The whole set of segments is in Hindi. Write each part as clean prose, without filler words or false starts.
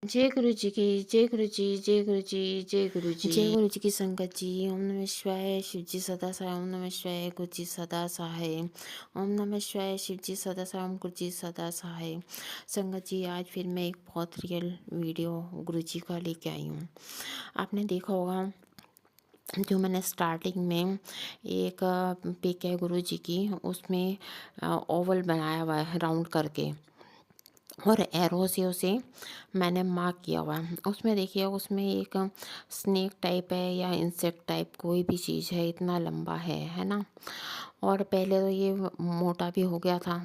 जय गुरु जी की जय गुरु जी जय गुरु जी जय गुरु जी जय गुरु जी की संगत जी। ओम नमः शिवाय। शिव जी सदा सहाय। ओम नमः शिवाय। गुरु जी सदा सहाय। ओम नमः शिवाय। शिव जी सदा सहाय। ओम गुरु जी सदा सहाय। संगत जी, आज फिर मैं एक बहुत रियल वीडियो गुरु जी का लेके आई हूँ। आपने देखा होगा, जो मैंने स्टार्टिंग में एक पिक है गुरु जी की, उसमें ओवल बनाया हुआ है राउंड करके, और एरो से उसे मैंने मार्क किया हुआ है। उसमें देखिए, उसमें एक स्नेक टाइप है या इंसेक्ट टाइप कोई भी चीज़ है, इतना लंबा है ना। और पहले तो ये मोटा भी हो गया था,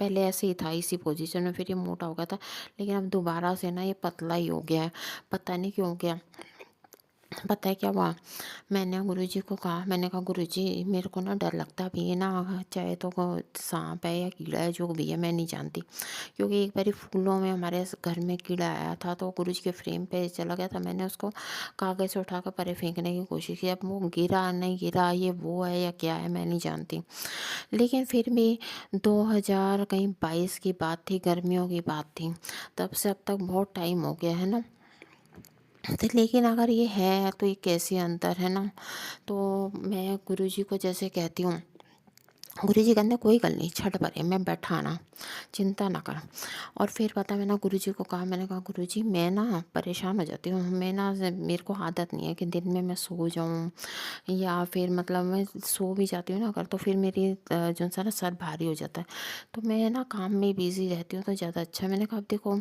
पहले ऐसे ही था इसी पोजीशन में, फिर ये मोटा हो गया था, लेकिन अब दोबारा से ना ये पतला ही हो गया है। पता नहीं क्यों हो गया। पता है क्या हुआ, मैंने गुरुजी को कहा, मैंने कहा गुरुजी मेरे को ना डर लगता भी है ना, चाहे तो सांप है या कीड़ा है, जो भी है मैं नहीं जानती। क्योंकि एक बारी फूलों में हमारे घर में कीड़ा आया था, तो गुरुजी के फ्रेम पे चला गया था। मैंने उसको कागज़ से उठा कर परे फेंकने की कोशिश की। अब वो गिरा नहीं गिरा, ये वो है या क्या है मैं नहीं जानती। लेकिन फिर भी 2000 कहीं 22 की बात थी, गर्मियों की बात थी, तब से अब तक बहुत टाइम हो गया है ना। तो लेकिन अगर ये है तो ये कैसे अंतर है ना। तो मैं गुरुजी को जैसे कहती हूँ, गुरुजी कहते कोई गल नहीं, छड़ परे, मैं बैठा ना, चिंता ना कर। और फिर पता, मैंने गुरुजी को कहा, मैंने कहा गुरुजी मैं ना परेशान हो जाती हूँ, मैं ना, मेरे को आदत नहीं है कि दिन में मैं सो जाऊँ, या फिर मतलब मैं सो भी जाती हूँ ना अगर, तो फिर मेरी जो सा ना सर भारी हो जाता है। तो मैं ना काम में बिज़ी रहती हूँ तो ज़्यादा अच्छा। मैंने कहा अब देखो,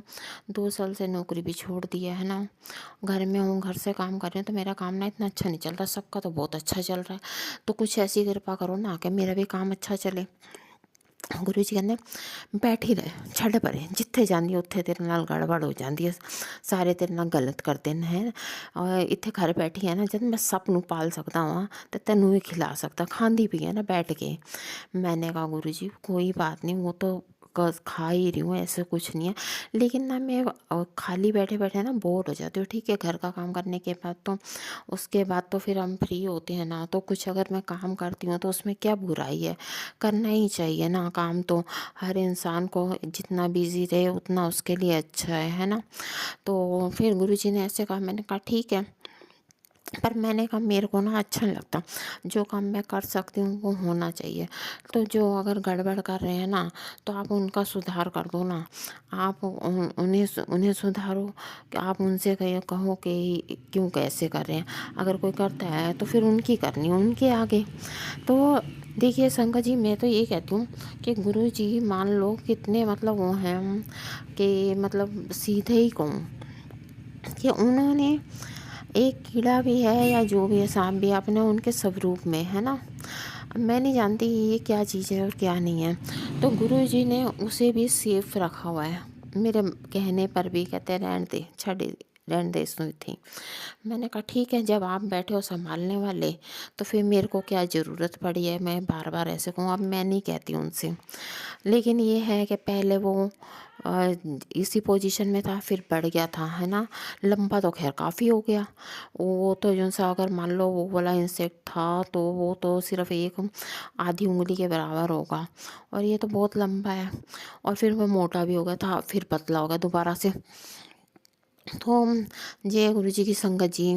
2 साल से नौकरी भी छोड़ दी है ना, घर में हूँ, घर से काम कर रही हूँ, तो मेरा काम ना इतना अच्छा नहीं चल रहा, सबका तो बहुत अच्छा चल रहा है, तो कुछ ऐसी कृपा करो ना कि मेरा भी काम अच्छा चले। गुरु जी कहते बैठ ही रहे, छड़ परे, जिथे जानी उत्थे तेरे नाल गड़बड़ हो जाती है, सारे तेरे नाल गलत करते हैं। और इत्थे घर बैठी है ना, जब मैं सब नूं पाल सकता हाँ तो तेनू भी खिला सकता, खांदी भी है ना बैठ के। मैंने कहा गुरु जी कोई बात नहीं, वो तो खा ही रही हूँ, ऐसे कुछ नहीं है, लेकिन ना मैं खाली बैठे बैठे ना बोर हो जाती हूँ। ठीक है, घर का काम करने के बाद तो, उसके बाद तो फिर हम फ्री होते हैं ना, तो कुछ अगर मैं काम करती हूँ तो उसमें क्या बुराई है, करना ही चाहिए ना काम तो। हर इंसान को जितना बिजी रहे उतना उसके लिए अच्छा है ना। तो फिर गुरुजी ने ऐसे कहा, मैंने कहा ठीक है, पर मैंने कहा मेरे को ना अच्छा नहीं लगता, जो काम मैं कर सकती हूँ वो होना चाहिए। तो जो अगर गड़बड़ कर रहे हैं ना, तो आप उनका सुधार कर दो ना, आप उन्हें सुधारो, कि आप उनसे कहो कि क्यों कैसे कर रहे हैं। अगर कोई करता है तो फिर उनकी करनी है, उनके आगे। तो देखिए संगत जी, मैं तो ये कहती हूँ कि गुरु जी मान लो कितने मतलब वो हैं, कि मतलब सीधे ही कहूँ कि उन्होंने एक कीड़ा भी है या जो भी है, सांप भी, अपने उनके स्वरूप में है ना। मैं नहीं जानती ये क्या चीज़ है और क्या नहीं है, तो गुरु जी ने उसे भी सेफ रखा हुआ है। मेरे कहने पर भी कहते रहने दे, छड़ रहने दे इसमें थी। मैंने कहा ठीक है, जब आप बैठे हो संभालने वाले, तो फिर मेरे को क्या ज़रूरत पड़ी है मैं बार बार ऐसे कहूँ। अब मैं नहीं कहती उनसे, लेकिन ये है कि पहले वो इसी पोजीशन में था, फिर बढ़ गया था है ना। लंबा तो खैर काफ़ी हो गया, वो तो जो सा अगर मान लो वो वाला इंसेक्ट था, तो वो तो सिर्फ एक आधी उंगली के बराबर होगा, और ये तो बहुत लंबा है। और फिर वो मोटा भी हो गया था, फिर पतला हो गया दोबारा से। तो जय गुरु जी की संगत जी,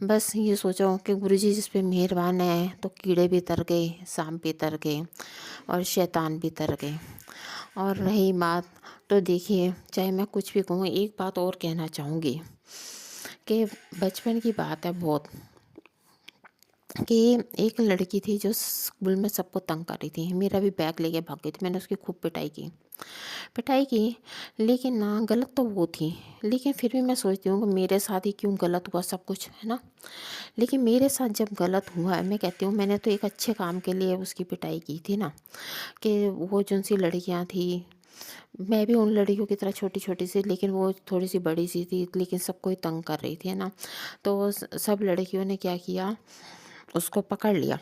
बस ये सोचो कि गुरु जी जिस पे मेहरबान है, तो कीड़े भी तर गए, सांप भी तर गए, और शैतान भी तर गए। और रही बात, तो देखिए चाहे मैं कुछ भी कहूँ, एक बात और कहना चाहूँगी कि बचपन की बात है बहुत, कि एक लड़की थी जो स्कूल में सबको तंग कर रही थी, मेरा भी बैग लेके भाग गई थी। मैंने उसकी खूब पिटाई की, लेकिन ना गलत तो वो थी, लेकिन फिर भी मैं सोचती हूँ कि मेरे साथ ही क्यों गलत हुआ सब कुछ है ना। लेकिन मेरे साथ जब गलत हुआ है, मैं कहती हूँ मैंने तो एक अच्छे काम के लिए उसकी पिटाई की थी ना, कि वो जो सी लड़कियाँ थी, मैं भी उन लड़कियों की तरह छोटी छोटी सी, लेकिन वो थोड़ी सी बड़ी सी थी, लेकिन सबको ही तंग कर रही थी है ना। तो सब लड़कियों ने क्या किया, उसको पकड़ लिया,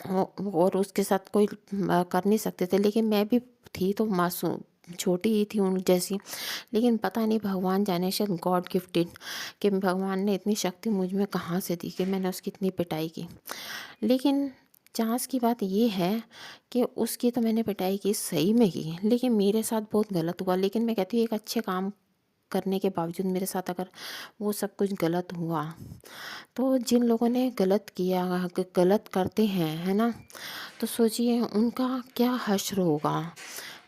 और उसके साथ कोई कर नहीं सकते थे, लेकिन मैं भी थी तो मासूम छोटी ही थी उन जैसी। लेकिन पता नहीं, भगवान जाने, शायद गॉड गिफ्टेड, कि भगवान ने इतनी शक्ति मुझ में कहाँ से दी कि मैंने उसकी इतनी पिटाई की। लेकिन जांच की बात ये है कि उसकी तो मैंने पिटाई की, सही में की, लेकिन मेरे साथ बहुत गलत हुआ। लेकिन मैं कहती हूँ एक अच्छे काम करने के बावजूद मेरे साथ अगर वो सब कुछ गलत हुआ, तो जिन लोगों ने गलत किया, गलत करते हैं, है ना, तो सोचिए उनका क्या हश्र होगा।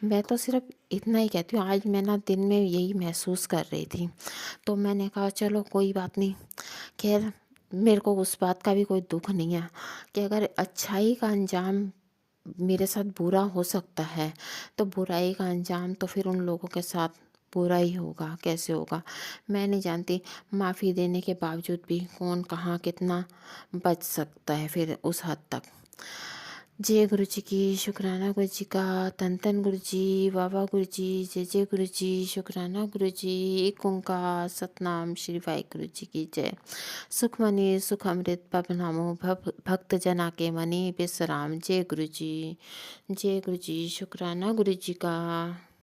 मैं तो सिर्फ इतना ही कहती हूँ, आज मैं ना दिन में यही महसूस कर रही थी, तो मैंने कहा चलो कोई बात नहीं। खैर, मेरे को उस बात का भी कोई दुख नहीं है कि अगर अच्छाई का अंजाम मेरे साथ बुरा हो सकता है, तो बुराई का अंजाम तो फिर उन लोगों के साथ बुरा ही होगा, कैसे होगा मैं नहीं जानती। माफ़ी देने के बावजूद भी कौन कहाँ कितना बच सकता है फिर उस हद तक। जय गुरु जी की, शुक्राना गुरु जी का, धन धन गुरु जी, बाबा गुरु जी, जय जय गुरु जी, शुक्राना गुरु जी, एक ओंकार सतनाम श्री वाहिगुरु जी की जय। सुखमणि सुख अमृत पब नामो भक्त जना के मनि विश्राम। जय गुरु जी, जय गुरु जी, शुक्राना गुरु जी का।